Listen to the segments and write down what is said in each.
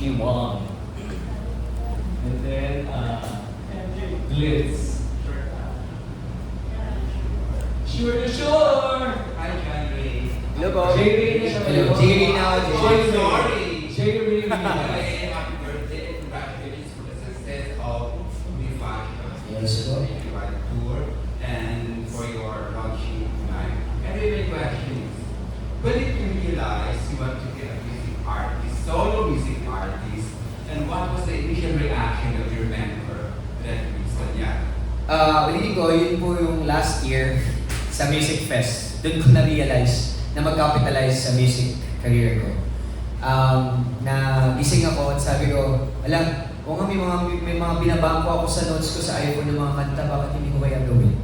Mickey Wong. And then, Glitz. Sure to sure! Hi, John Ray. Hello po. J-Ray na siya. Hello, J-Ray na ako. Oh, sorry. J-Ray. Hey, happy birthday and congratulations for the success of Umi Fashion. Yes, po. Tour and for your launching tonight. And my question is, when did you realize you want to be a music artist, solo music artist, and what was the initial reaction of your mentor that you said, yeah? Ulitin ko, yun po yung last year sa Music Fest. Doon ko na-realize na mag-capitalize sa music career ko. Na gising ako at sabi ko, alam, o nga may mga binabangko ako sa notes ko sa iPhone ng mga kanta, bakit hindi ko kaya gawin?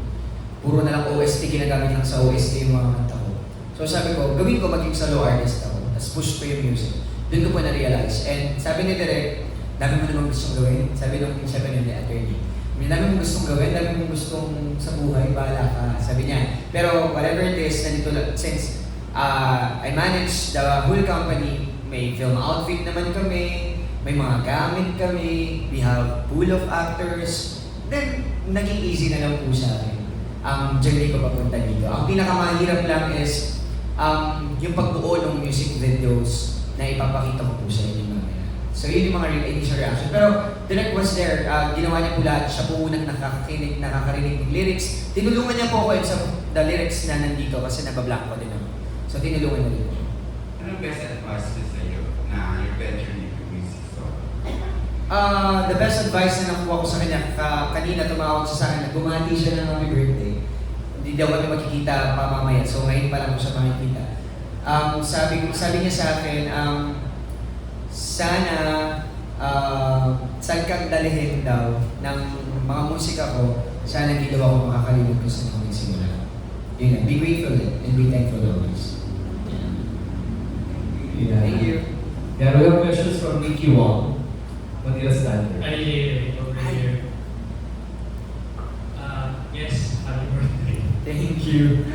Puro na lang OST, ginagamit lang sa OST yung mga kanta ko. So sabi ko, gawin ko maging solo artist ako, tapos push ko yung music. Doon ko po na-realize. And sabi ni Direk, dami mo namang gustong gawin. Sabi nung sabi ni attorney, may dami mong gustong gawin, dami mong gustong sa buhay, bahala ka. Sabi niya. Pero whatever it is, nandito lang, since I manage the whole company, may film outfit naman kami, may mga gamit kami, we have pool of actors, then naging easy na lang po sa akin ang journey ko papunta dito. Ang pinakamahirap lang is yung pagbuo ng music videos na ipapakita ko po sa inyo mamaya. So yun yung mga initial reaction. Pero Direk was there, ginawa niya po lahat, siya po unang nakakarinig ng lyrics. Tinulungan niya po ako sa the lyrics na nandito kasi nabablock ko din ako. So tinulungan niya po. Anong best advice niya sa iyo na your venture into music? The best advice na nakuha ko sa kanya, kanina tumawag siya sa akin, bumati siya ng happy birthday. Hindi daw kami makikita pa mamaya, so ngayon pa lang ko siya makikita. Sabi niya sa akin, sana saan kang dalihin daw ng mga musika ko, sana hindi daw ako makakalimot ko sa mga simula. Yun lang, be grateful and be thankful always. Yeah. Thank you. Yeah, we have questions from Mickey Wong. Manila Standard. Hi, over here. Yes, happy birthday. Thank you.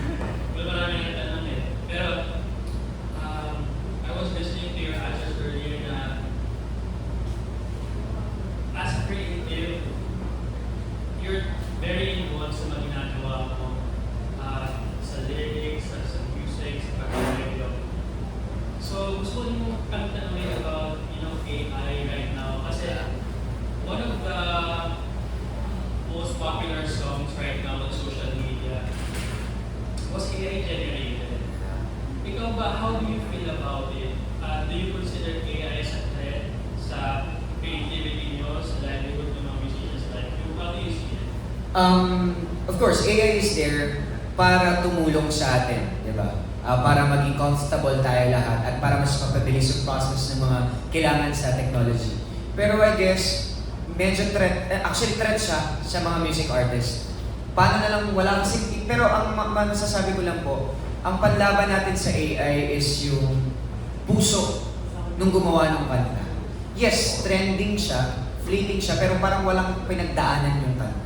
Well, maraming natanong eh. Pero, I was listening to your answers earlier na as a creative, you're very involved sa mga ginagawa mo. Sa lyrics, sa music, sa pag-radio. So, gusto ko nyo kang tanongin about, AI right now. Kasi, one of the most popular songs right now on social media was AI generated. Ikaw ba, how do you feel about it? Do you consider AI as a threat sa creativity nyo, sa livelihood ng mga musicians like you? How do you see it? Of course, AI is there para tumulong sa atin, di ba? Para maging comfortable tayo lahat at para mas mapabilis yung process ng mga kailangan sa technology. Pero I guess, medyo threat, actually threat siya sa mga music artists. Paano na lang, wala kasi, pero ang masasabi ko lang po, ang panlaban natin sa AI is yung puso nung gumawa ng kanta. Yes, trending siya, fleeting siya, pero parang walang pinagdaanan yung kanta.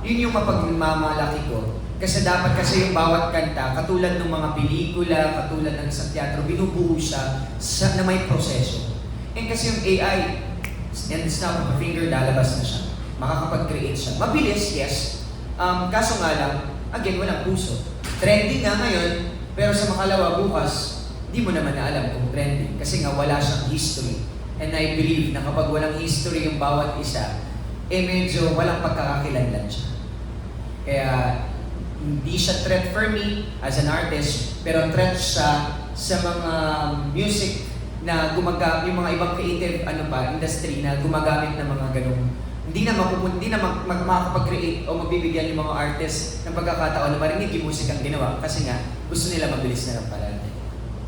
Yun yung mapagmamalaki ko. Kasi dapat yung bawat kanta, katulad ng mga pelikula, katulad ng isang teatro, binubuo siya na may proseso. And kasi yung AI, and snap of a finger, lalabas na siya. Makakapag-create siya. Mabilis, yes. Kaso nga lang, again, walang puso. Trending nga ngayon, pero sa makalawa bukas, di mo naman na alam kung trending. Kasi nga wala siyang history. And I believe na kapag walang history yung bawat isa, medyo walang pagkakakilanlan siya. Kaya, hindi siya threat for me as an artist, pero threat siya sa mga music na gumagamit, yung mga ibang creative industry na gumagamit ng mga ganung hindi na makakapag-create o magbibigyan yung mga artist ng pagkakataon na marinig yung music ang ginawa kasi nga gusto nila mabilis na lang pala.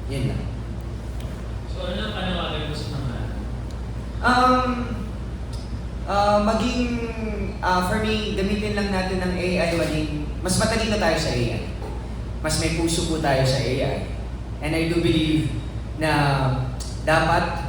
Yun lang. So, ano ang panawagan mo sa mga? For me, gamitin lang natin ng AI mas matalino tayo sa AI. Mas may puso po tayo sa AI. And I do believe na dapat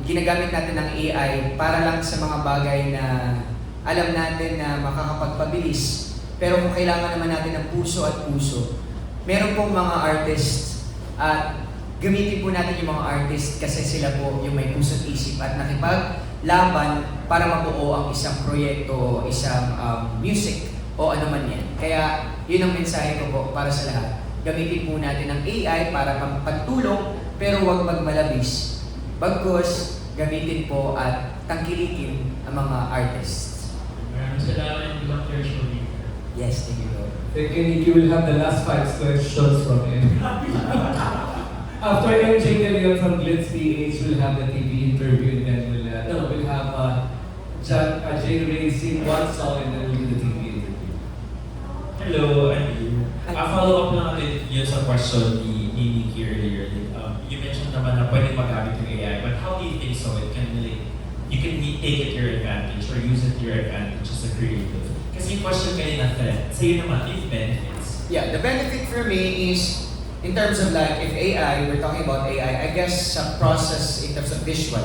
ginagamit natin ng AI para lang sa mga bagay na alam natin na makakapagpabilis. Pero kung kailangan naman natin ng puso at puso, meron pong mga artists at gamitin po natin yung mga artist kasi sila po yung may puso't isip at nakipaglaban para mabuo ang isang proyekto o isang music o ano man yan. Kaya yun ang mensahe ko po para sa lahat. Gamitin po natin ang AI para magpatulong pero huwag magmalabis. Bagkus, gamitin po at tangkilikin ang mga artists. Maraming salamat, Dr. Shuri. Yes, thank you, Lord. Thank you, Nikki. We'll have the last 5 questions from him. After MJ De Leon from Glitz PH, we'll have the TV interview and then we'll have Jay Ray sing one song and then we'll do the TV interview. Hello, Andrew. Follow up lang ulit yun sa question ni Nikki earlier. You mentioned naman na pwede magamit yung AI, but how do you think so? It can really, you can take it to your advantage or use it to your advantage as a creative. Kasi yung question kanina, threat, sa'yo naman, if benefits. Yeah, the benefit for me is, in terms of like, if AI, we're talking about AI, I guess sa process in terms of visual.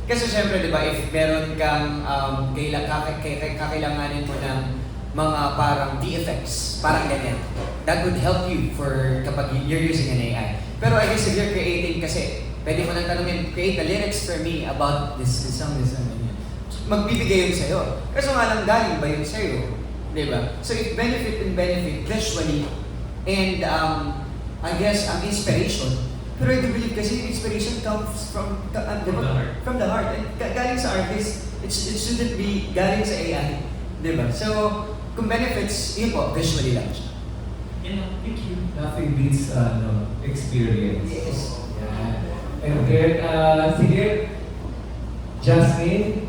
Kasi syempre, di ba, if meron kang kakailanganin mo ng mga parang VFX, parang ganyan, that would help you for kapag you're using an AI. Pero I guess if you're creating kasi, pwede mo nang tanongin, create the lyrics for me about this song, ganyan. Magbibigay yun sa'yo. Kaso nga lang galing ba yun sa'yo? Di ba? So it benefit visually, and I guess ang inspiration. Pero I do believe kasi yung inspiration comes from the heart. From the heart. And galing sa artist, it shouldn't be galing sa AI. Di ba? So, kung benefits, yun po, visually lang siya. Thank you. Nothing beats experience. Yes. Yeah. And then, sige, Jasmine,